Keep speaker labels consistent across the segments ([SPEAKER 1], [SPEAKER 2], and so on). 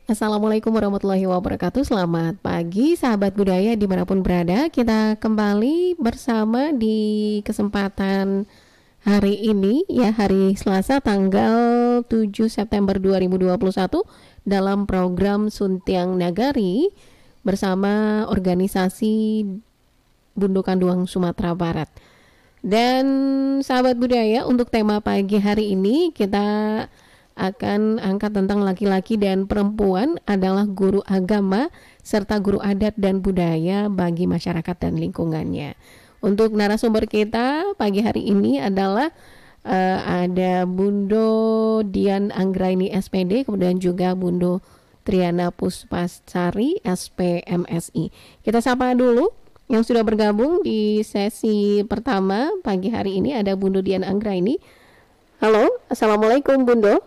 [SPEAKER 1] Assalamualaikum warahmatullahi wabarakatuh. Selamat pagi sahabat budaya dimanapun berada. Kita kembali bersama di kesempatan hari ini ya, hari Selasa tanggal 7 September 2021 dalam program Suntiang Nagari bersama organisasi Bundo Kanduang Sumatera Barat. Dan sahabat budaya, untuk tema pagi hari ini kita akan angkat tentang laki-laki dan perempuan adalah guru agama serta guru adat dan budaya bagi masyarakat dan lingkungannya. Untuk narasumber kita pagi hari ini adalah ada Bundo Dian Anggraini SPD, kemudian juga Bundo Triana Puspasari SPMSI. Kita sapa dulu yang sudah bergabung di sesi pertama pagi hari ini. Ada Bundo Dian Anggraini. Halo, Assalamualaikum Bundo.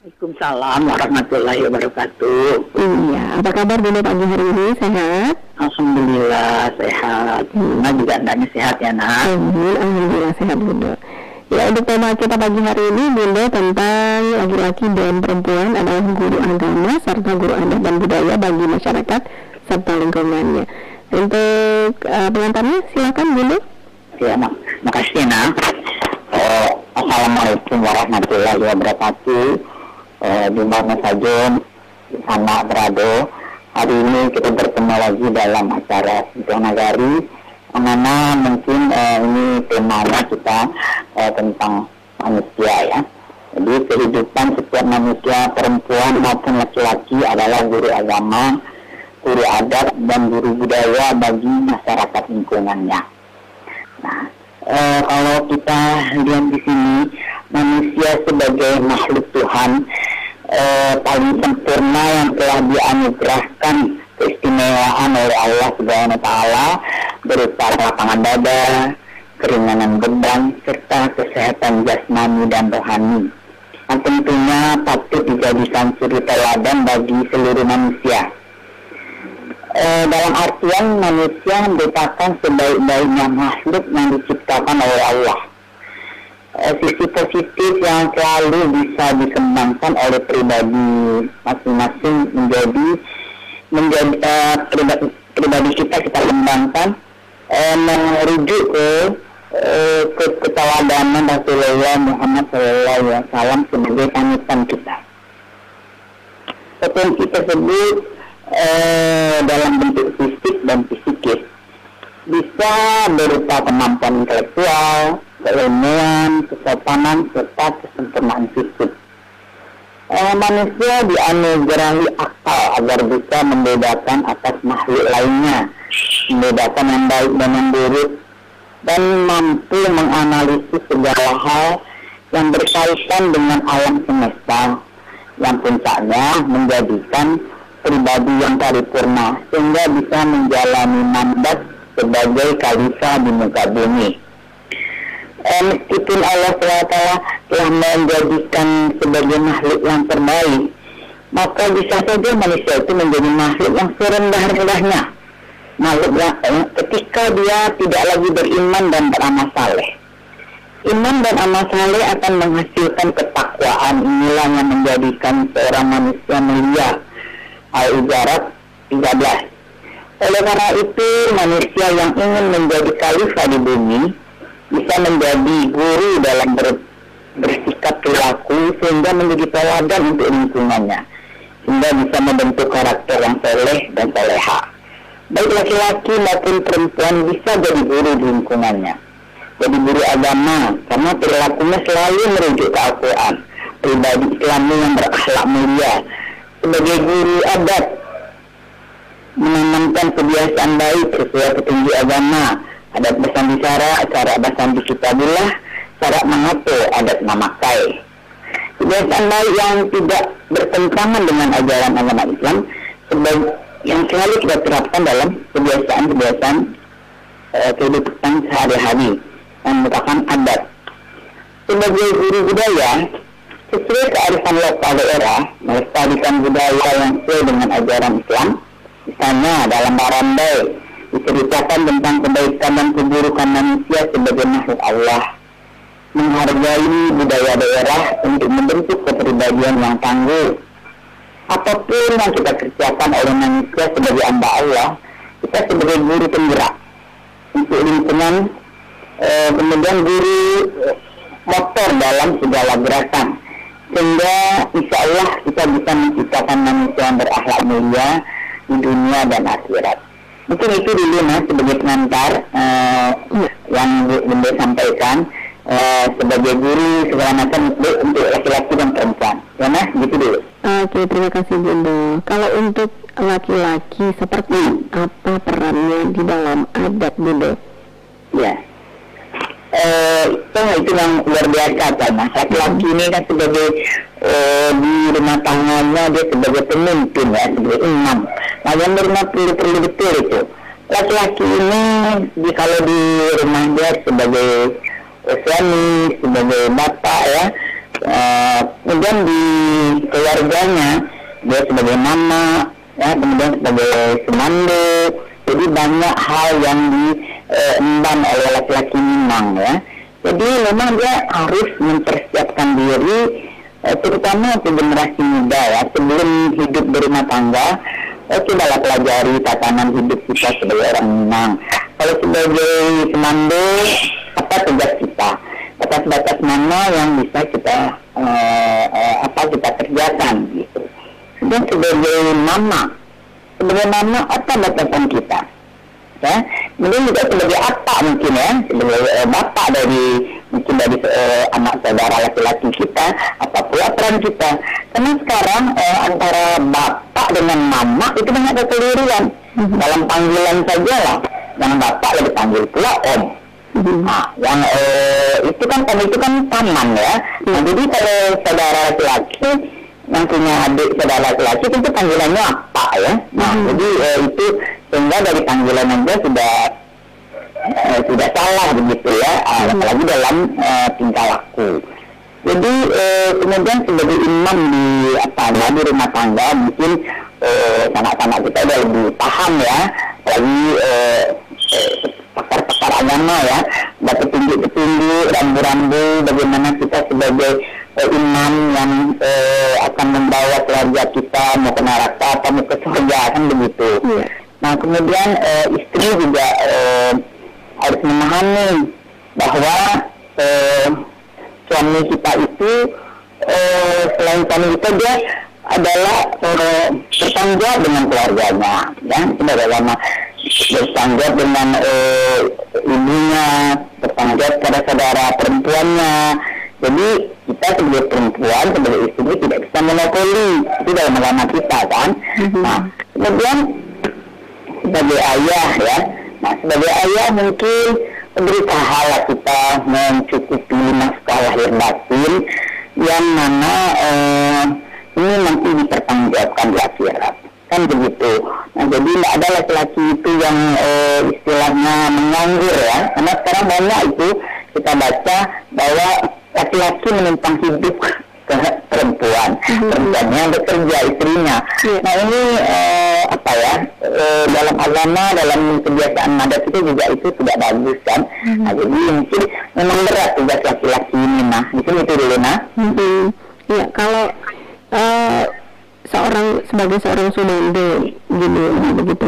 [SPEAKER 2] Waalaikumsalam warahmatullahi wabarakatuh.
[SPEAKER 1] Iya, apa kabar Bunda pagi hari ini? Sehat?
[SPEAKER 2] Alhamdulillah sehat. Bunda juga andanya sehat ya nak.
[SPEAKER 1] Alhamdulillah sehat Bunda. Ya, untuk tema kita pagi hari ini Bunda tentang laki-laki dan perempuan adalah guru agama serta guru adat dan budaya bagi masyarakat serta lingkungannya. Untuk pengantarnya silakan Bunda.
[SPEAKER 2] Ya, makasih nak. Assalamualaikum warahmatullahi wabarakatuh. Di mana saja di sana berada, hari ini kita bertemu lagi dalam acara Suntiang Nagari, mana mungkin ini temanya kita tentang manusia ya. Jadi kehidupan setiap manusia perempuan maupun laki-laki adalah guru agama, guru adat dan guru budaya bagi masyarakat lingkungannya. Nah, kalau kita lihat di sini, manusia sebagai makhluk Tuhan paling sempurna yang telah dianugerahkan keistimewaan oleh Allah Subhanahu wa Ta'ala berupa lapangan dada, keringanan beban, serta kesehatan jasmani dan rohani. Yang tentunya patut dijadikan suri teladan bagi seluruh manusia. Dalam artian manusia merupakan sebaik-baiknya makhluk yang diciptakan oleh Allah. Sisi positif yang selalu bisa dikembangkan oleh pribadi masing-masing menjadi pribadi kita kembangkan merujuk ke keteladanan Rasulullah Muhammad SAW sebagai panutan kita. Potensi tersebut dalam bentuk fisik dan psikis bisa berupa kemampuan intelektual, keilmuan, kesopanan, serta kesempurnaan fisik. Manusia dianugerahi akal agar bisa membedakan atas makhluk lainnya, membedakan yang baik dan yang buruk, dan mampu menganalisis segala hal yang berkaitan dengan alam semesta, yang puncaknya menjadikan pribadi yang paripurna sehingga bisa menjalani mandat sebagai khalifah di muka bumi. Meskipun Allah SWT telah menjadikan sebagai makhluk yang terbaik, maka bisa saja manusia itu menjadi makhluk yang serendah-rendahnya, makhluk yang ketika dia tidak lagi beriman dan beramal saleh. Iman dan amal saleh akan menghasilkan ketakwaan. Inilah yang menjadikan seorang manusia mulia. Al-Ijarat 13. Oleh karena itu, manusia yang ingin menjadi khalifah di bumi bisa menjadi guru dalam bersikap perilaku sehingga menjadi teladan untuk lingkungannya, sehingga bisa membentuk karakter yang soleh dan soleha. Baik laki-laki maupun perempuan bisa jadi guru di lingkungannya, jadi guru agama karena perilakunya selalu merujuk ke Al-Quran, pribadi Islami yang berakhlak mulia. Sebagai guru adat, menanamkan kebiasaan baik sesuai petunjuk agama, adat bersandi-sara, cara bersandi kitabillah, cara mengatur adat memakai. Kebiasaan baik yang tidak bertentangan dengan ajaran agama Islam, yang selalu kita terapkan dalam kebiasaan-kebiasaan kehidupan sehari-hari yang merupakan adat. Sebagai guru budaya, sesuai kearifan lokal daerah, melestarikan budaya yang sesuai dengan ajaran Islam. Misalnya dalam Barandai diceritakan tentang kebaikan dan keburukan manusia sebagai makhluk Allah, menghargai budaya daerah untuk membentuk kepribadian yang tangguh, apapun yang kita kerjakan oleh manusia sebagai hamba Allah, kita sebagai guru penggerak untuk lingkungan, kemudian guru motor dalam segala gerakan, sehingga insya Allah kita bisa menciptakan manusia yang berakhlak mulia di dunia dan akhirat. Mungkin itu dulu Mas sebagai pengantar yang Bunda sampaikan, sebagai guru segala macam untuk laki-laki dan perempuan. Ya Mas, gitu dulu.
[SPEAKER 1] Oke, terima kasih Bunda. Kalau untuk laki-laki seperti apa perannya di dalam adat Bunda?
[SPEAKER 2] Ya, itu yang luar biasa kan Mas. Laki-laki ini kan sebagai di rumah tangganya dia sebagai pemimpin ya, sebagai imam. Nah yang perlu betul itu. Laki-laki ini kalau di rumah dia sebagai suami, sebagai bapak ya, kemudian di keluarganya dia sebagai mama ya, kemudian sebagai semando. Jadi banyak hal yang diemban oleh laki-laki memang ya. Jadi memang dia harus mempersiapkan diri, terutama untuk generasi muda ya, sebelum hidup berumah tangga. Cobalah pelajari tatanan hidup kita sebagai orang Minang. Kalau sebagai semando, apa tugas kita? Batas-batas mana yang bisa kita kita kerjakan gitu. Dan sebagai mama apa batasan kita? Ya, kemudian juga sebagai apa mungkin ya, sebagai bapak dari anak saudara laki-laki kita, apa pula peran kita? Karena sekarang antara bapak dengan mama itu banyak kekeliruan. Dalam panggilan saja lah, yang bapak lebih panggil pula om. Nah, yang itu kan paman ya. Nah, jadi kalau saudara laki-laki yang punya adik saudara laki-laki itu panggilannya apa ya. Nah, jadi itu sehingga dari panggilan aja sudah salah begitu ya, apalagi dalam tingkah laku. Jadi kemudian sebagai imam di rumah tangga mungkin anak-anak kita udah lebih paham ya, apalagi pakar-pakar agama ya, ada petunjuk-petunjuk, rambu-rambu bagaimana kita sebagai imam yang akan membawa keluarga kita mau ke neraka atau mau ke surga kan begitu. Nah kemudian istri juga harus memahami bahwa suami kita itu selain suami kita dia adalah bertanggung jawab dengan keluarganya ya, bagaimana bertanggung jawab dengan ibunya, bertanggung jawab pada saudara perempuannya. Jadi kita sebagai perempuan, sebagai istri tidak bisa monopoli itu dalam agama kita kan. Nah kemudian sebagai ayah ya, nah sebagai ayah mungkin berusaha lah kita mencukupi nafkah lahir batin yang mana ini nanti dipertanggungjawabkan di akhirat kan begitu. Nah jadi tidak ada laki-laki itu yang istilahnya menganggur ya, karena sekarang banyak itu kita baca bahwa laki-laki menumpang hidup ke perempuan, perempuannya bekerja, istrinya. Nah ini dalam agama, dalam kebiasaan adat itu juga itu tidak bagus kan. Nah jadi mungkin memang berat tugas laki-laki ini nah. Di sini itu dulu nah.
[SPEAKER 1] Ya kalau sebagai seorang sumando gini begitu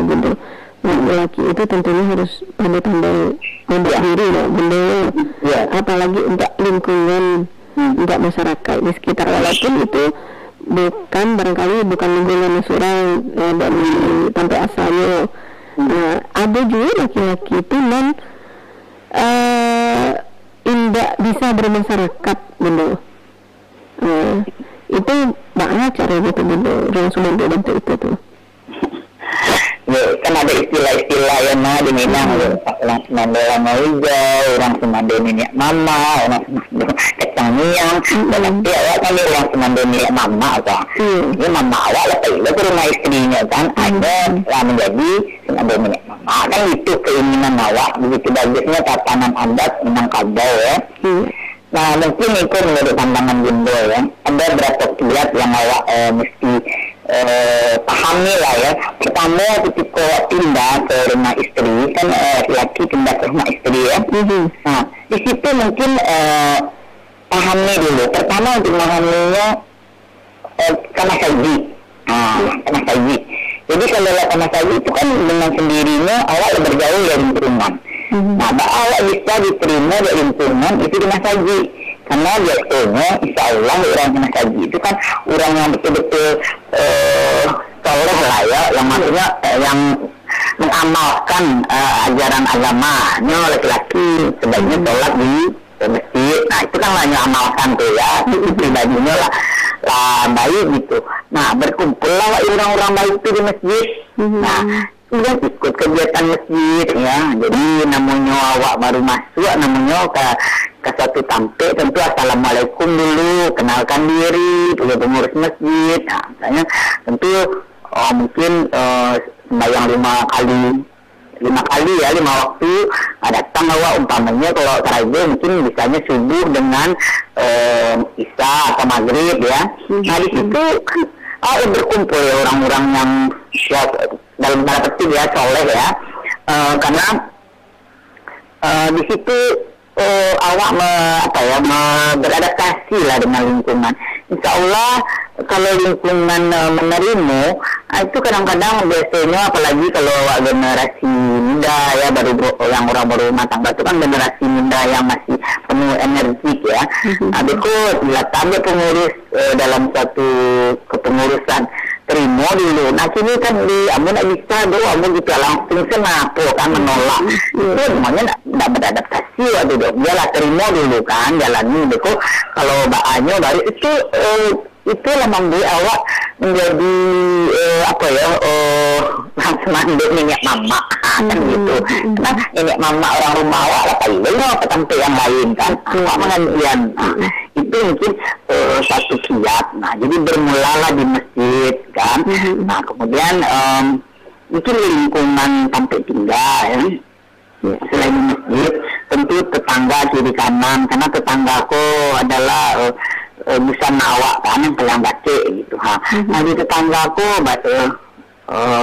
[SPEAKER 1] laki-laki itu tentunya harus pandai-pandai membuat diri Bunda. Apalagi untuk lingkungan, untuk masyarakat di sekitar, walaupun itu bukan lingkungan natural dan tempat asalnya. Ada juga laki-laki itu tidak bisa bermasyarakat Bunda. Itu banyak cara gitu Bunda, orang Sumanda bantu itu tuh.
[SPEAKER 2] Kan ada istilah-istilah yang di Minang, orang Sumanda lama hijau, orang Sumanda minyak mama, orang Sumanda kacang miang, dan nanti awak kan orang Sumanda minyak mama kan. Ini mama awak lah ke rumah istrinya kan, ada lah menjadi Sumanda minyak mama. Kan itu keinginan awak, begitu bagusnya tatanan adat Minangkabau ya. Nah mungkin itu menjadi pandangan Bunda ya. Ada berapa kiat yang awak mesti pahami lah ya. Pertama ketika pindah ke rumah istri kan, laki pindah ke rumah istri ya. Nah di situ mungkin pahami dulu. Pertama untuk memahaminya karena saji Mas Haji. Jadi kalau Mas Haji itu kan dengan sendirinya awak bergaul dari lingkungan. Nah, awak bisa diterima dari lingkungan itu di Mas Haji. Karena biasanya insya Allah orang Mas Haji itu kan orang yang betul-betul soleh lah ya, yang maksudnya yang mengamalkan ajaran agamanya laki-laki sebaiknya sholat di masjid. Nah itu kan hanya amalkan tuh ya, itu pribadinya lah baik gitu. Nah berkumpul lah orang-orang baik itu di masjid. Nah sudah ikut kegiatan masjid ya. Jadi namanya awak baru masuk, namanya ke satu tampil tentu assalamualaikum dulu, kenalkan diri sebagai pengurus masjid. Nah misalnya tentu mungkin sembahyang 5 kali ya, 5 waktu datang awak umpamanya kalau terakhir mungkin misalnya subuh dengan isya atau maghrib ya. Nah di situ berkumpul ya orang-orang yang ya, dalam tanda petik ya soleh ya, karena di situ awak beradaptasi lah dengan lingkungan. Insya Allah kalau lingkungan menerima, itu kadang-kadang biasanya apalagi kalau generasi muda ya, yang orang baru rumah tangga itu kan generasi muda yang masih penuh energik ya. Adikku bila ada pengurus dalam satu kepengurusan terima dulu. Nah sini kan amun nak bisa amun kita langsung senapo kan menolak. Itu semuanya tidak beradaptasi waktu itu. Dia terima dulu kan, jalani. Beku kalau bahannya baru itu lah membuat awak menjadi langsung mandek nenek mama kan gitu. Karena nenek mama orang rumah awak lah paling apa tempat yang lain kan. Awak mengajian. Itu mungkin satu kiat. Nah jadi bermulalah di masjid kan. Nah kemudian mungkin lingkungan tempat tinggal ya. Selain masjid tentu tetangga kiri kanan, karena tetanggaku adalah busana awak kan yang pelang baca gitu Nah di tetanggaku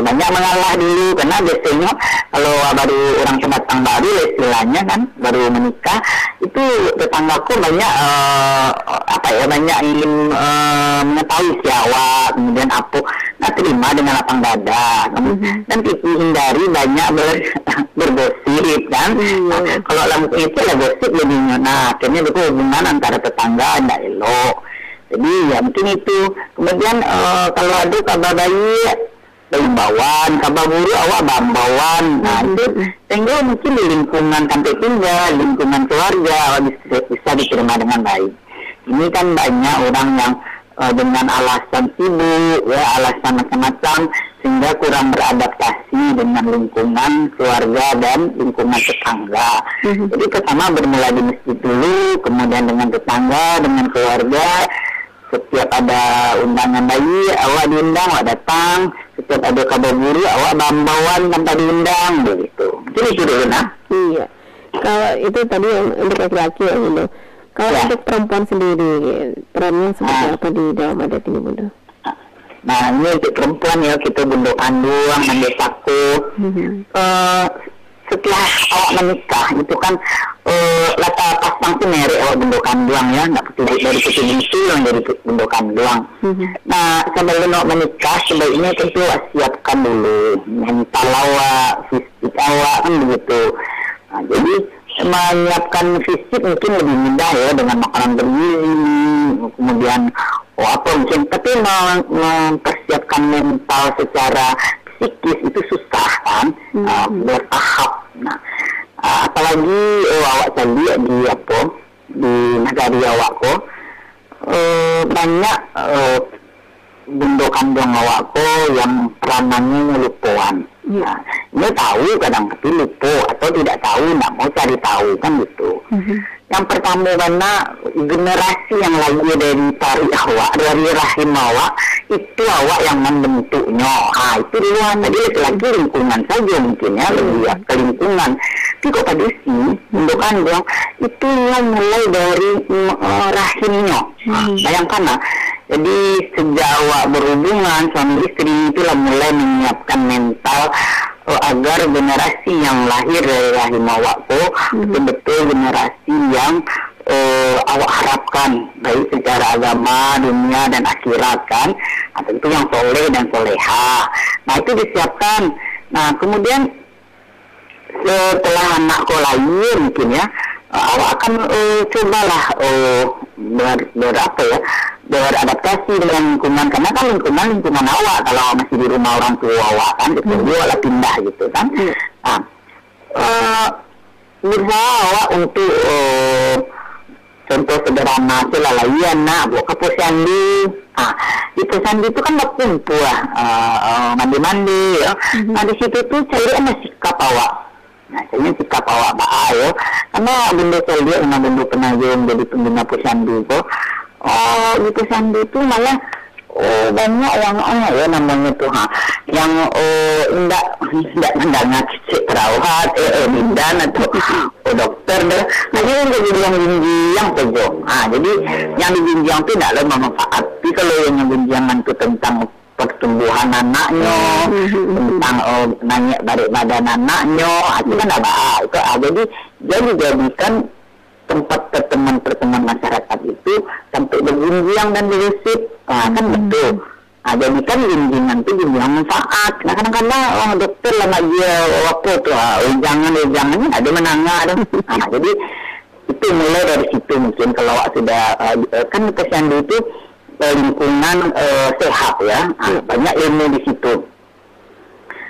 [SPEAKER 2] banyak mengalah dulu, karena biasanya kalau baru orang pendatang baru istilahnya kan baru menikah itu tetanggaku banyak banyak ingin mengetahui si awak, kemudian apa terima dengan lapang dada dan hindari banyak bergosip kan. Kalau langsung itu lah gosip lebihnya. Nah akhirnya itu hubungan antara tetangga tidak elok. Jadi ya mungkin itu. Kemudian kalau ada kabar baik bawaan, kabar buruk awak bawaan. Nah itu sehingga mungkin di lingkungan tempat tinggal, lingkungan keluarga awak bisa diterima dengan baik. Ini kan banyak orang yang dengan alasan sibuk ya, alasan macam-macam sehingga kurang beradaptasi dengan lingkungan keluarga dan lingkungan tetangga. Jadi pertama bermula di masjid dulu, kemudian dengan tetangga, dengan keluarga. Setiap ada undangan bayi awak diundang, awak datang. Setiap ada kabar buruk awak bambauan tanpa diundang begitu. Jadi itu dulu nah.
[SPEAKER 1] Iya. Kalau itu tadi yang untuk laki-laki ya Bunda. Kalau untuk perempuan sendiri, perannya seperti apa di dalam adat ini Bunda?
[SPEAKER 2] Nah ini untuk perempuan ya, kita bunda kandung, mendesaku. Setelah awak menikah itu kan lata pasang tu merek awak bunda kandung ya, nak dari kecil itu yang dari bunda kandung. Nah sebelum awak menikah sebaiknya tentu awak siapkan dulu mental awak, fisik awak kan begitu. Nah, jadi menyiapkan fisik mungkin lebih mudah ya dengan makanan bergizi, kemudian mungkin, tapi mempersiapkan mental secara psikis itu susah kan, bertahap. Nah apalagi awak tadi di negara awakku banyak bunda kandung awakku yang peranannya lupuan. Nah, ini tahu kadang tapi lupa atau tidak tahu, tidak mau cari tahu kan gitu. Yang pertama karena generasi yang lagi dari awak, dari rahim awak itu awak yang membentuknya. Itu dulu tadi lagi lingkungan saja mungkin ya, lebih ke lingkungan. Tapi kok tadi sih bunda kandung itu yang mulai dari rahimnya. Bayangkan lah. Jadi sejak awak berhubungan suami istri itulah mulai menyiapkan mental agar generasi yang lahir dari rahim awakku betul-betul generasi yang awak harapkan baik secara agama, dunia dan akhirat kan. Nah, tentu yang soleh dan soleha. Nah itu disiapkan. Nah kemudian setelah anak kau lahir mungkin ya, awak akan cobalah beradaptasi dengan lingkungan, karena kan lingkungan awak kalau masih di rumah orang tua awak kan, gitu, awak pindah gitu kan. Nah, berusaha awak untuk contoh sederhana selalaian nak buat ke posyandu. Di posyandu itu kan berkumpul mandi-mandi ya. Nah di situ tuh cari ada sikap awak. Nah saya sikap awak yo. Karena benda saya lihat dengan benda penayung jadi pembina posyandu kok. Di posyandu itu malah banyak yang ya namanya tuh yang tidak mendengar si perawat bidan atau dokter deh hanya untuk yang jinjang saja. Jadi yang di jinjang itu tidak lebih manfaat. Tapi kalau yang jinjangan itu tentang pertumbuhan anaknya, tentang nanya balik badan anaknya, itu kan ada. Jadi jadikan tempat pertemuan masyarakat itu sampai berjinjang dan berusip, kan betul. Jadi kan jinjingan itu jinjingan manfaat. Nah kadang-kadang dokter lama dia apa tuh, jangan ada menangga ada. Jadi itu mulai dari situ mungkin kalau sudah kan posyandu itu lingkungan sehat ya, banyak ilmu di situ.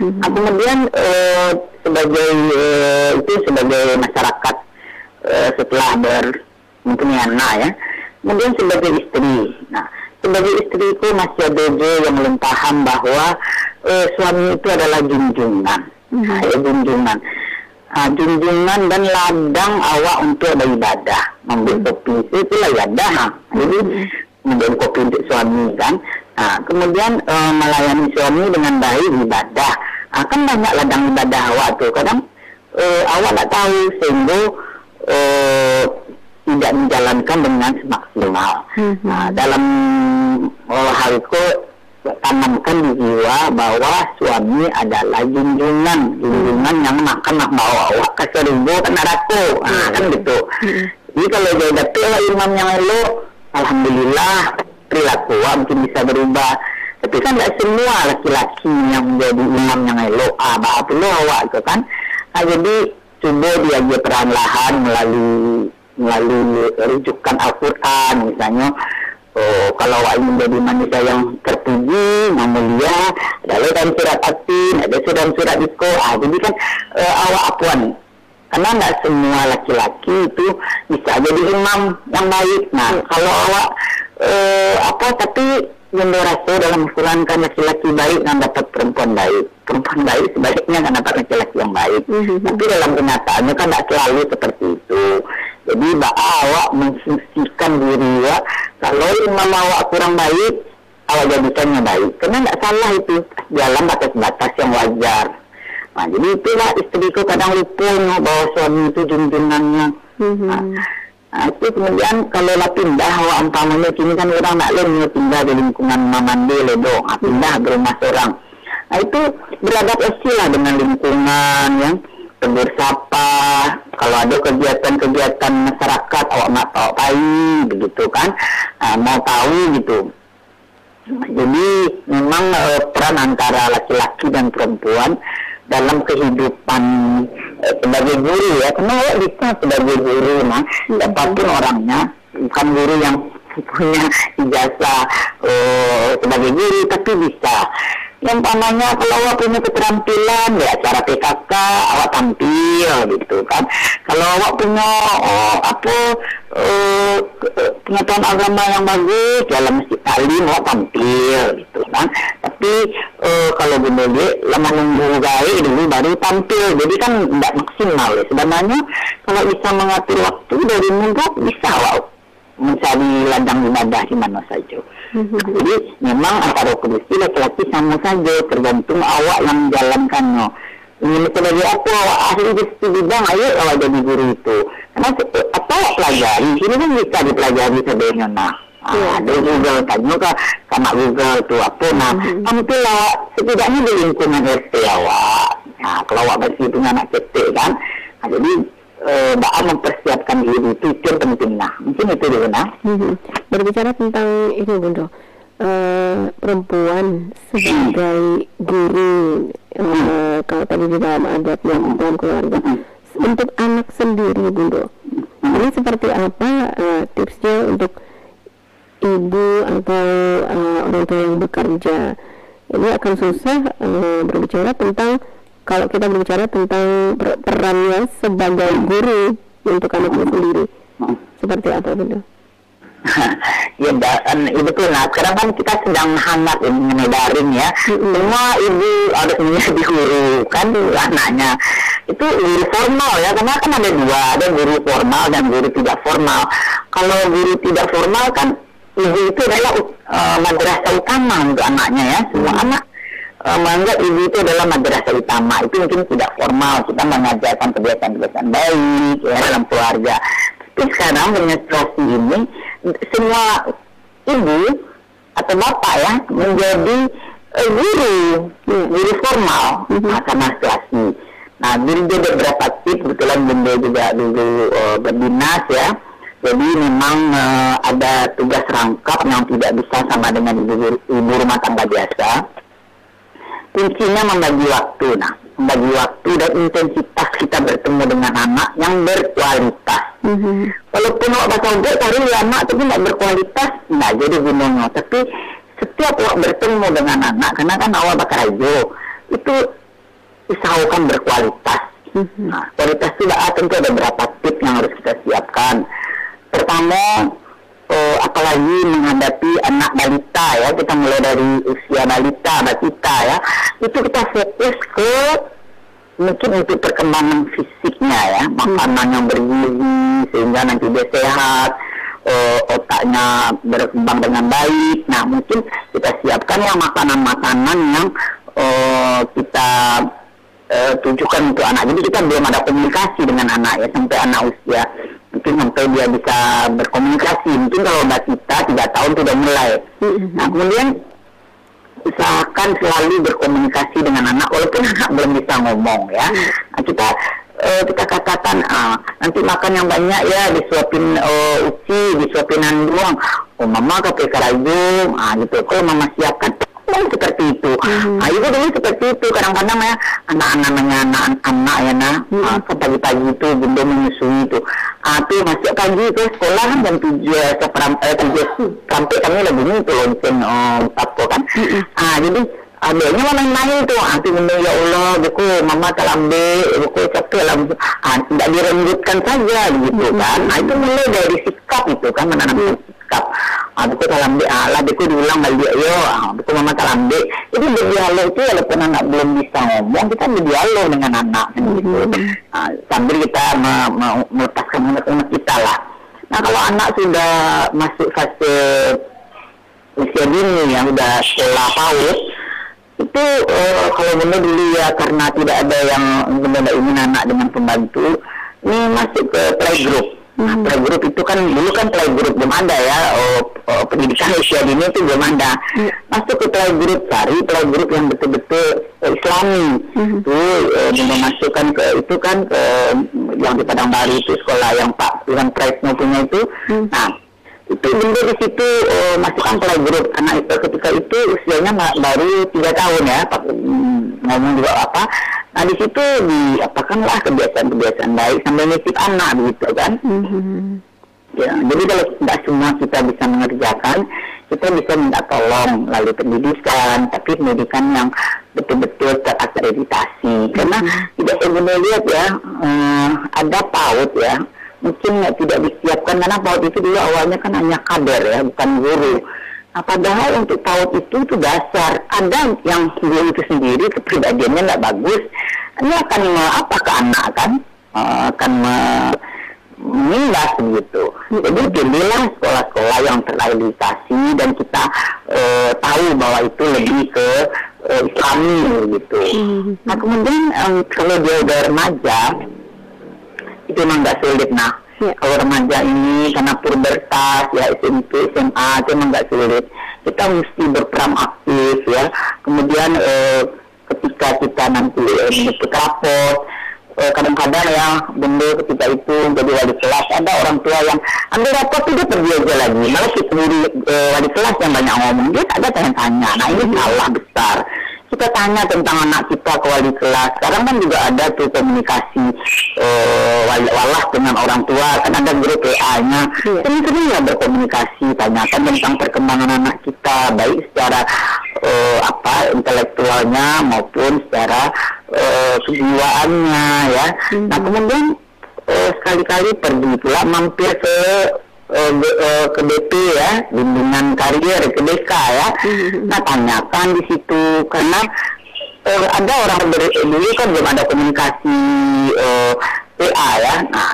[SPEAKER 2] Kemudian sebagai masyarakat setelah mempunyai anak ya, kemudian sebagai istri. Nah sebagai istriku masih ada yang belum paham bahwa suami itu adalah junjungan, junjungan. Junjungan dan ladang awak untuk beribadah, membuat kopi itulah ibadah. Jadi membuat kopi untuk suami kan. Kemudian melayani suami dengan baik ibadah. Kan banyak ladang ibadah awak tuh. Kadang awak tak tahu sehingga tidak menjalankan dengan semaksimal. Dalam hal itu tanamkan di jiwa bahwa suami adalah junjungan yang makan bawa awak ke seribu kan neraka, kan gitu. Jadi kalau dia dapat imam yang elok, alhamdulillah perilaku mungkin bisa berubah. Tapi kan tidak semua laki-laki yang menjadi imam yang elok, perlu awak itu kan. Jadi coba dia perlahan melalui rujukan Al-Quran misalnya. Kalau awak menjadi manusia yang terpuji, yang mulia, ada dalam surat Atin, ada dalam surat Iko. Jadi kan awak apuan. Karena tidak semua laki-laki itu bisa jadi imam yang baik. Nah, kalau awak tapi yang rasa dalam Al-Quran kan laki-laki baik dan dapat perempuan baik. Perempuan baik sebaliknya kan dapat laki-laki yang baik. Tapi dalam kenyataannya kan tidak selalu seperti itu. Jadi awak memfungsikan diri ya. Kalau imam awak kurang baik, awak jadikannya baik. Karena tidak salah itu dalam batas-batas yang wajar. Nah, jadi itulah istriku kadang lupa bahwa suami itu junjungannya. Itu kemudian kalau lah pindah awak umpamanya kini kan orang nak pindah di lingkungan mamandi ledo, pindah ke rumah seorang. Nah itu beradaptasi lah dengan lingkungan yang tegur sapa. Kalau ada kegiatan masyarakat awak nak tahu begitu kan, mau tahu gitu. Jadi memang peran antara laki-laki dan perempuan dalam kehidupan sebagai guru ya, karena awak bisa sebagai guru, siapapun orangnya, bukan guru yang punya ijazah sebagai guru, tapi bisa. Yang namanya kalau awak punya keterampilan di acara PKK awak tampil gitu kan. Kalau awak punya pengetahuan agama yang bagus dalam masjid taklim awak tampil gitu kan. Tapi kalau benar lama nunggu gaya dulu baru tampil, jadi kan tidak maksimal ya. Sebenarnya kalau bisa mengatur waktu dari minggu bisa awak mencari ladang ibadah di mana saja. Jadi memang antara kondisi laki-laki sama saja, tergantung awak yang menjalankannya. Ini sebagai apa awak ahli di bidang, ayo awak jadi guru itu. Karena apa awak pelajari, ini kan bisa dipelajari sebenarnya. Ada Google, tanya ke sama Google itu apa. Tampil awak setidaknya di lingkungan RT awak. Kalau awak masih punya anak kecil kan, jadi mempersiapkan diri itu yang penting. Nah, mungkin itu dulu. Nah,
[SPEAKER 1] berbicara tentang itu Bunda, perempuan sebagai guru, kalau tadi di dalam adatnya dalam keluarga, untuk anak sendiri Bunda, ini seperti apa tipsnya untuk ibu atau orang tua yang bekerja? Ini akan susah berbicara tentang, kalau kita berbicara tentang perannya sebagai guru untuk anaknya sendiri, seperti apa Bunda?
[SPEAKER 2] Ya, betul. Nah, sekarang kan kita sedang hangat mengenai daring ya. Semua ibu harus menjadi guru kan anaknya. Itu guru formal ya, karena kan ada dua, ada guru formal dan guru tidak formal. Kalau guru tidak formal kan ibu itu adalah madrasah utama untuk anaknya ya. Semua anak menganggap ibu itu adalah madrasah utama. Itu mungkin tidak formal, kita mengajarkan kebiasaan-kebiasaan baik ya dalam keluarga. Tapi sekarang dengan situasi ini, semua ibu atau bapak ya menjadi guru formal karena situasi. Nah, dia beberapa tips, kebetulan Bunda juga dulu berdinas ya. Jadi memang ada tugas rangkap yang tidak bisa sama dengan ibu rumah tangga biasa. Kuncinya membagi waktu. Nah, membagi waktu dan intensitas kita bertemu dengan anak yang berkualitas. Walaupun awak bahasa udah cari anak tapi tidak berkualitas, nggak jadi gunungnya. Tapi setiap awak bertemu dengan anak, karena kan awak bakal aja, itu usahakan berkualitas. Nah, kualitas itu tentu ada beberapa tips yang harus kita siapkan. Pertama, apalagi menghadapi anak balita ya, kita mulai dari usia balita ya, itu kita fokus ke mungkin untuk perkembangan fisiknya ya, makanan yang bergizi sehingga nanti dia sehat, otaknya berkembang dengan baik. Nah, mungkin kita siapkan ya makanan-makanan yang kita tujukan untuk anak. Jadi kita belum ada komunikasi dengan anak ya, sampai anak usia mungkin sampai dia bisa berkomunikasi. Mungkin kalau udah kita 3 tahun sudah mulai. Nah, kemudian usahakan selalu berkomunikasi dengan anak walaupun anak belum bisa ngomong ya. Nah, kita katakan nanti makan yang banyak ya, disuapin uci, disuapin doang. Oh, mama ke kerayu, gitu. Kalau mama siapkan seperti itu. Ibu dulu seperti itu. Kadang-kadang ya anak-anak ya pagi-pagi itu bunda menyusui itu. Tuh masuk pagi ke sekolah kan jam 7 sampai kami lagi ini tuh lonceng apa kan. Jadi adanya main-main tuh. Nanti bunda ya Allah, buku mama telambe, buku capek lah. Tidak dirembutkan saja gitu kan. Itu mulai dari sikap itu kan, menanamkan sikap. Buku talambe buku diulang balik yo, buku mama talambe. Jadi berdialog itu walaupun anak belum bisa ngomong, kita berdialog dengan anak kan gitu. Sambil kita melepaskan anak-anak kita lah. Nah, kalau anak sudah masuk fase usia dini yang udah sekolah PAUD, itu kalau benar dulu ya, karena tidak ada yang benar ingin anak dengan pembantu, ini masuk ke playgroup. Playgroup itu kan dulu kan playgroup belum ada ya, pendidikan usia dini itu belum ada. Masuk ke playgroup, cari playgroup yang betul-betul Islami. Itu memasukkan ke itu kan ke yang di Padang Baru itu, sekolah yang Pak Iwan Presno punya itu. Nah, itu benda di situ masukkan playgroup. Anak itu ketika itu usianya baru 3 tahun ya, ngomong juga apa. Nah, di situ diapakanlah kebiasaan-kebiasaan baik sambil nitip anak begitu kan. Ya, jadi kalau tidak semua kita bisa mengerjakan, kita bisa minta tolong melalui pendidikan, tapi pendidikan yang betul-betul terakreditasi. Karena tidak semuanya lihat ya, ada PAUD ya, mungkin tidak disiapkan karena PAUD itu dulu awalnya kan hanya kader ya, bukan guru. Nah, padahal untuk PAUD itu dasar. Ada yang guru itu sendiri kepribadiannya tidak bagus, ini akan apa ke anak kan, akan mengimbas begitu. Jadi pilihlah sekolah-sekolah yang terakreditasi dan kita tahu bahwa itu lebih ke Islami gitu. Nah, kemudian kalau dia udah remaja, itu memang nggak sulit. Nah, kalau remaja ini karena pubertas ya, SMP, SMA itu memang nggak sulit. Kita mesti berperan aktif ya. Kemudian ketika kita nanti menjemput rapot, kadang-kadang ya Bunda ketika itu jadi wali kelas, ada orang tua yang ambil rapot tidak pergi aja lagi, malah kita wali kelas yang banyak ngomong, dia ada tanya-tanya. Nah ini salah besar. Kita tanya tentang anak kita ke wali kelas. Sekarang kan juga ada tuh komunikasi walah dengan orang tua, kan ada grup WA-nya. Sering-sering ya berkomunikasi, tanyakan tentang perkembangan anak kita, baik secara intelektualnya maupun secara kejiwaannya ya. Nah kemudian sekali-kali pergi pula mampir ke BP ya, bimbingan karir ke DK ya. Nah tanyakan di situ karena ada orang dulu kan belum ada komunikasi PA ya. Nah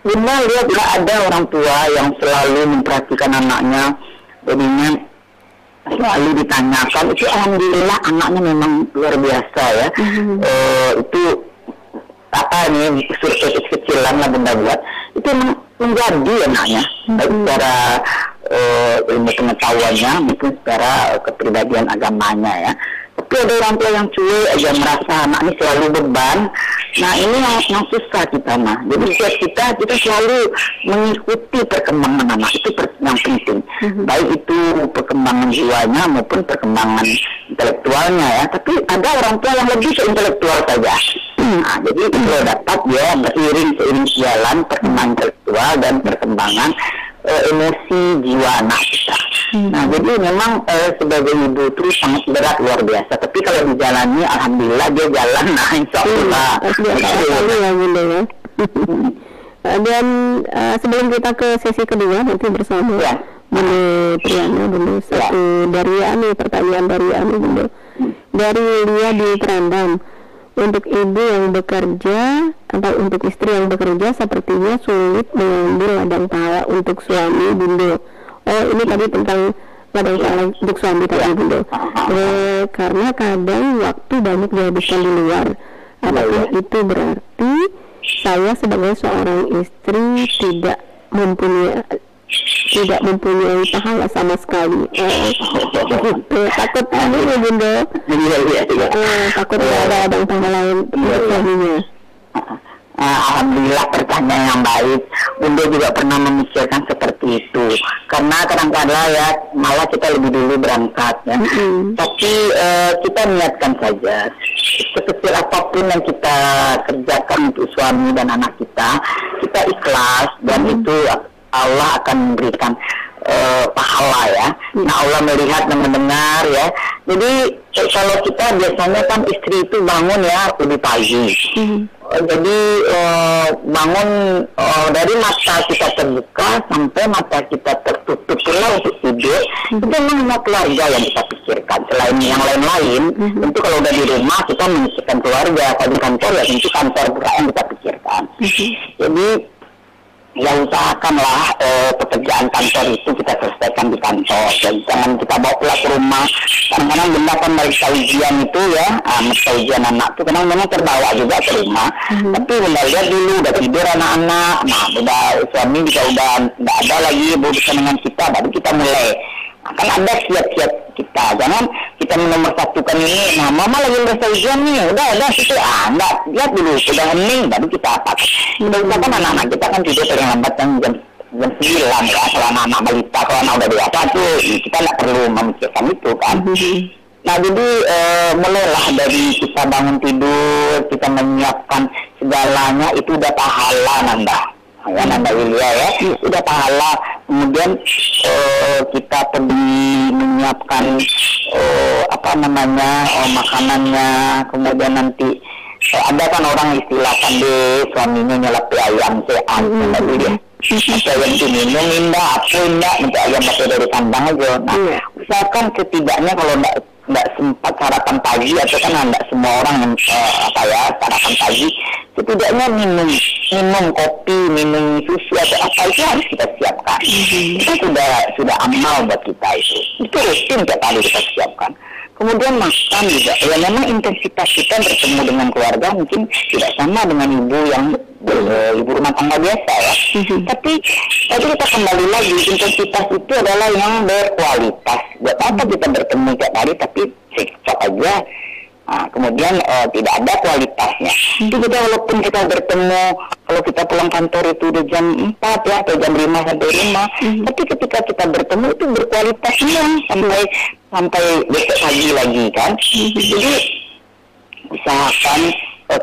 [SPEAKER 2] Bunda lihat ada orang tua yang selalu memperhatikan anaknya, jadinya selalu ditanyakan. Itu alhamdulillah anaknya memang luar biasa ya. Itu apa nih survei kecilan lah Bunda buat, itu menjadi anaknya baik secara ilmu pengetahuannya maupun secara kepribadian agamanya ya. Tapi ada orang tua yang cuek aja, merasa anak ini selalu beban. Nah ini yang susah kita mah. Jadi kita selalu mengikuti perkembangan anak, itu yang penting. Baik itu perkembangan jiwanya maupun perkembangan intelektualnya ya. Tapi ada orang tua yang lebih ke intelektual saja. Nah, jadi kalau dapat ya seiring jalan perkembangan intelektual dan perkembangan emosi jiwa anak kita. Nah jadi memang sebagai ibu itu sangat berat luar biasa. Tapi kalau dijalani alhamdulillah dia jalan. Nah insya Allah.
[SPEAKER 1] Dan sebelum kita ke sesi kedua nanti bersama Bunda Triana dulu satu dari pertanyaan dari Bunda. Dari Lia di Terendam. Untuk ibu yang bekerja atau untuk istri yang bekerja sepertinya sulit mengambil ladang pahala untuk suami Bunda. Oh ini tadi tentang ladang pahala untuk suami tadi Bunda. Karena kadang waktu banyak dihabiskan di luar. Apakah itu berarti saya sebagai seorang istri tidak mempunyai pahala sama sekali? Takut ini ya Bunda. Takut ada ladang pahala lain untuk suaminya.
[SPEAKER 2] Alhamdulillah pertanyaan yang baik. Bunda juga pernah memikirkan seperti itu. Karena kadang-kadang ya malah kita lebih dulu berangkat ya. Tapi kita niatkan saja. Sekecil apapun yang kita kerjakan untuk suami dan anak kita ikhlas dan itu Allah akan memberikan pahala ya. Nah Allah melihat dan mendengar ya. Jadi kalau kita biasanya kan istri itu bangun ya lebih pagi. Jadi bangun dari mata kita terbuka sampai mata kita tertutup pula untuk tidur. Itu memang keluarga yang kita pikirkan. Selain yang lain-lain, tentu kalau udah di rumah kita memikirkan keluarga. Kalau di kantor ya tentu kantor pula yang kita pikirkan. Jadi ya usahakanlah pekerjaan kantor itu kita selesaikan di kantor, dan jangan kita bawa pulang ke rumah. Kadang-kadang Bunda kan meriksa ujian itu ya, meriksa ujian anak itu kadang memang terbawa juga ke rumah. Tapi Bunda lihat dulu udah tidur anak-anak, nah udah suami juga udah nggak ada lagi berurusan dengan kita, baru kita mulai. Akan ada siap-siap kita, jangan kita menomorsatukan ini. Nah mama lagi merasa ujian nih, udah situ enggak, lihat dulu sudah hening baru kita apa. Kita kan anak-anak kita kan tidur paling lambat jam 9 ya, kalau anak-anak balita, kalau anak udah dewasa tuh kita nggak perlu memikirkan itu kan. Nah jadi mulailah dari kita bangun tidur, kita menyiapkan segalanya itu udah pahala nambah. Ya Nanda Wilia ya, udah pahala. Kemudian kita pergi menyiapkan makanannya. Kemudian nanti ada kan orang istilah kan suaminya nyelap ayam sean Nanda Wilia. Atau yang diminum indah, apa indah, nanti ayam pakai dari kandang aja. Nah, usahakan setidaknya kalau nggak sempat sarapan pagi atau kan nggak semua orang yang sarapan pagi, setidaknya minum kopi, minum susu atau apa itu harus kita siapkan. Itu sudah amal buat kita itu rutin tiap hari kita siapkan. Kemudian makan juga, ya memang intensitas kita bertemu dengan keluarga mungkin tidak sama dengan ibu rumah tangga biasa ya. Tapi kita kembali lagi, intensitas itu adalah yang berkualitas. Buat apa kita bertemu tiap hari tapi cekcok aja. Nah, kemudian tidak ada kualitasnya. Itu kita walaupun kita bertemu, kalau kita pulang kantor itu udah jam 4 ya, atau jam 5 sampai rumah, tapi ketika kita bertemu itu berkualitas semua sampai besok pagi lagi kan. Jadi usahakan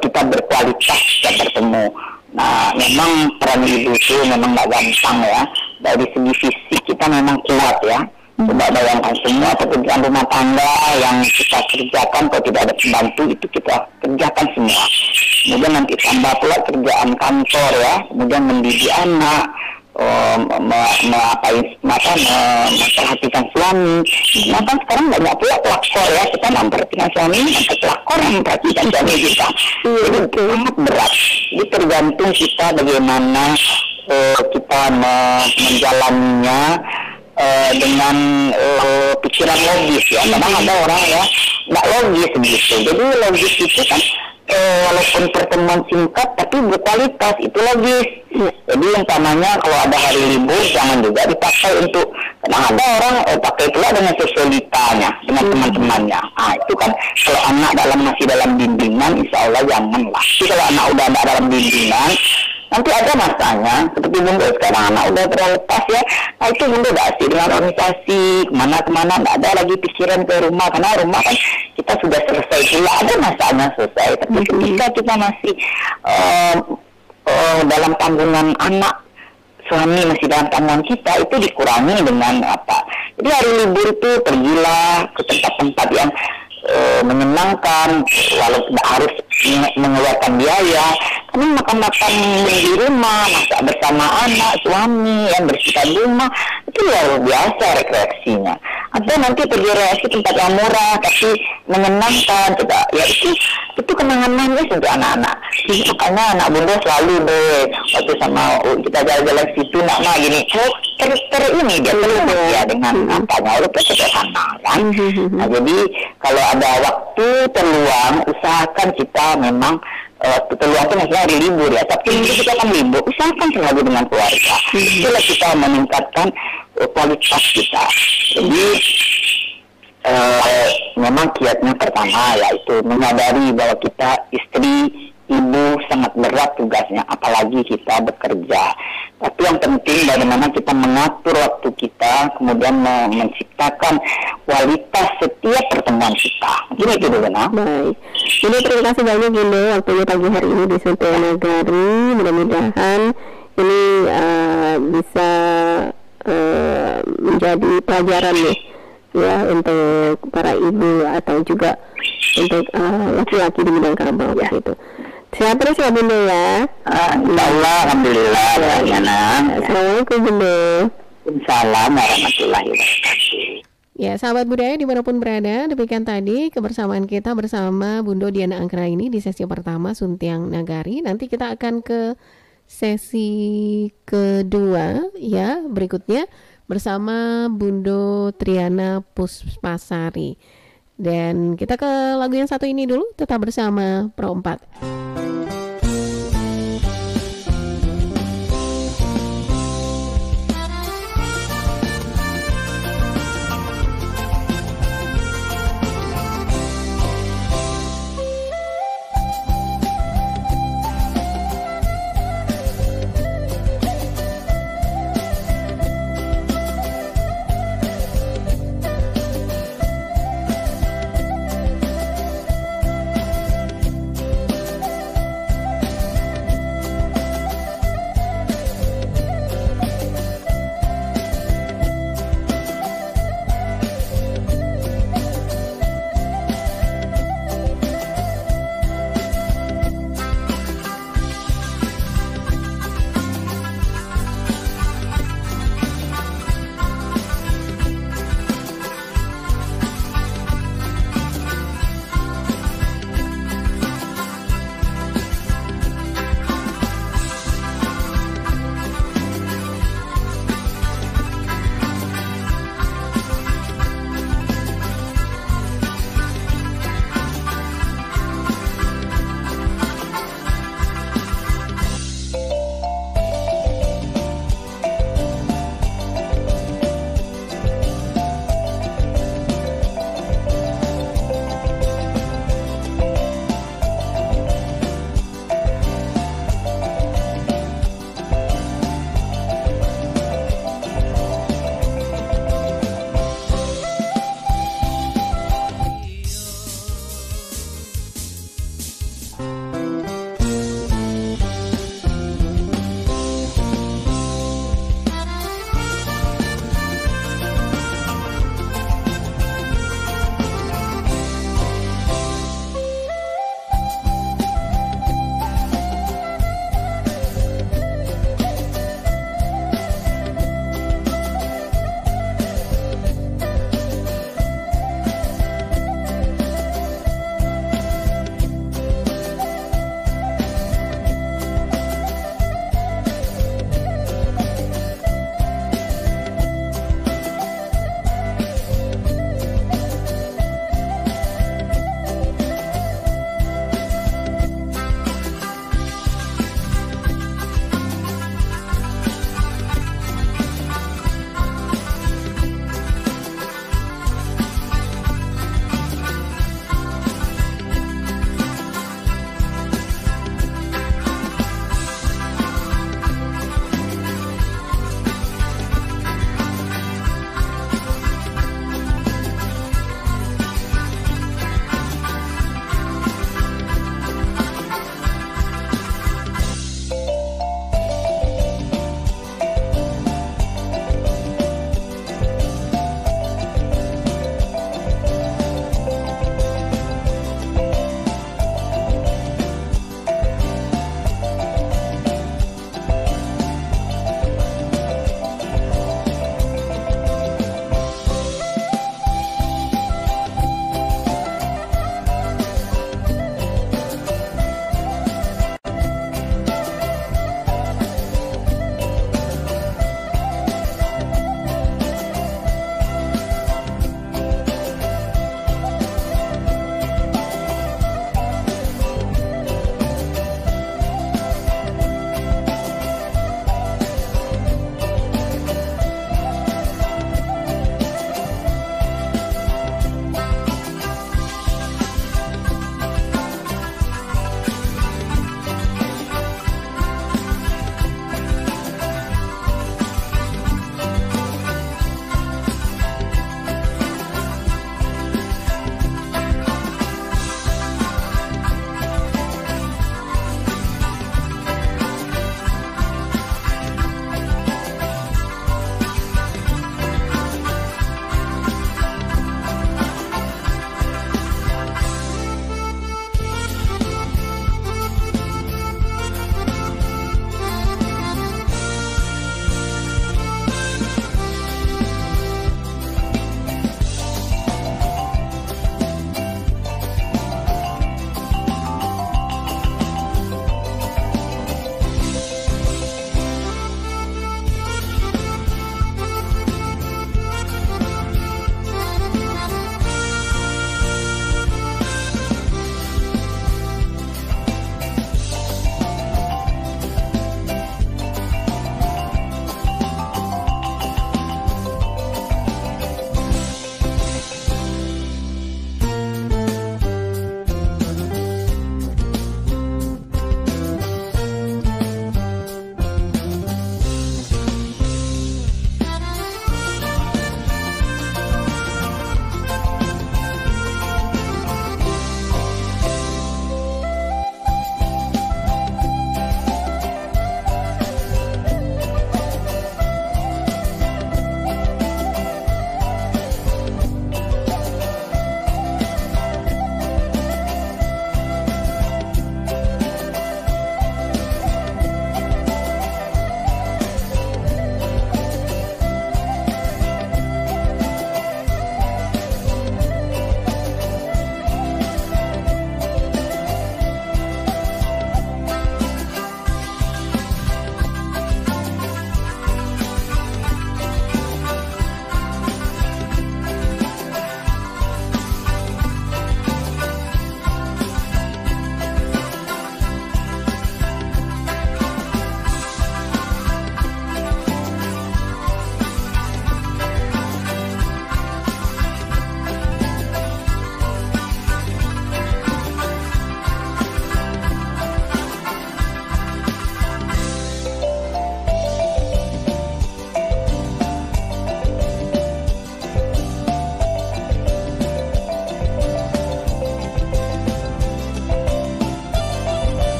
[SPEAKER 2] kita berkualitas kita bertemu. Nah, memang peran ibu itu memang nggak gampang ya. Dari segi fisik kita memang kuat ya. Coba bayangkan semua pekerjaan rumah tangga yang kita kerjakan, kalau tidak ada pembantu itu kita kerjakan semua. Kemudian nanti tambah pula kerjaan kantor ya, kemudian mendidik anak, memperhatikan suami. Nah kan sekarang banyak pula pelakor ya, kita memperhatikan suami, sampai pelakor yang memperhatikan suami kita. Jadi sangat berat. Jadi tergantung kita bagaimana kita menjalaninya dengan pikiran logis ya. Kadang ada orang ya nggak logis begitu. Jadi logis itu kan walaupun pertemuan singkat tapi berkualitas, itu logis. Jadi umpamanya kalau ada hari libur jangan juga dipakai untuk, kadang ada orang pakai pula dengan sosialitanya, dengan teman-temannya. Nah itu kan kalau anak masih dalam bimbingan, insya Allah janganlah. Tapi kalau anak udah ada dalam bimbingan, nanti ada masanya, seperti Bunda sekarang anak udah terlepas ya, nah itu Bunda gak asik dengan organisasi, kemana-kemana, gak ada lagi pikiran ke rumah, karena rumah kan kita sudah selesai pula, ada masanya selesai, tapi ketika kita masih dalam tanggungan anak, suami masih dalam tanggungan kita, itu dikurangi dengan apa, jadi hari libur itu pergilah ke tempat-tempat yang menyenangkan, walaupun harus mengeluarkan biaya. Kami makan-makan di rumah, masak bersama anak, suami, yang bersihkan rumah, itu luar biasa rekreasinya. Atau nanti pergi rekreasi tempat yang murah tapi menyenangkan, coba ya itu kenangannya untuk anak-anak. Makanya anak Bunda selalu deh waktu sama kita jalan-jalan situ, nak mah gini, ini dia perlu ya dengan apanya, walaupun sederhana kan. Nah jadi kalau ada waktu terluang, usahakan kita memang terluang itu maksudnya hari libur ya, tapi ini kita kan libur, usahakan selalu dengan keluarga. Itulah kita meningkatkan kualitas kita. Jadi memang kiatnya pertama yaitu menyadari bahwa kita istri, ibu sangat berat tugasnya, apalagi kita bekerja. Tapi yang penting bagaimana kita mengatur waktu kita, kemudian menciptakan kualitas setiap pertemuan kita. Mungkin itu dulu, nah.
[SPEAKER 1] Baik. Jadi terima kasih banyak Bunda waktunya pagi hari ini di Suntio Nagari. Mudah-mudahan ini bisa menjadi pelajaran nih ya untuk para ibu atau juga untuk laki-laki di bidang kabel ya. Begitu. Sehat terus ya Bunda ya.
[SPEAKER 2] Insyaallah, alhamdulillah ya.
[SPEAKER 1] Assalamualaikum Bunda.
[SPEAKER 2] Waalaikumsalam warahmatullahi wabarakatuh.
[SPEAKER 1] Ya, sahabat budaya dimanapun berada, demikian tadi kebersamaan kita bersama Bunda Diana Anggra ini di sesi pertama Suntiang Nagari. Nanti kita akan ke sesi kedua ya berikutnya bersama Bunda Triana Puspasari. Dan kita ke lagu yang satu ini dulu, tetap bersama Pro 4.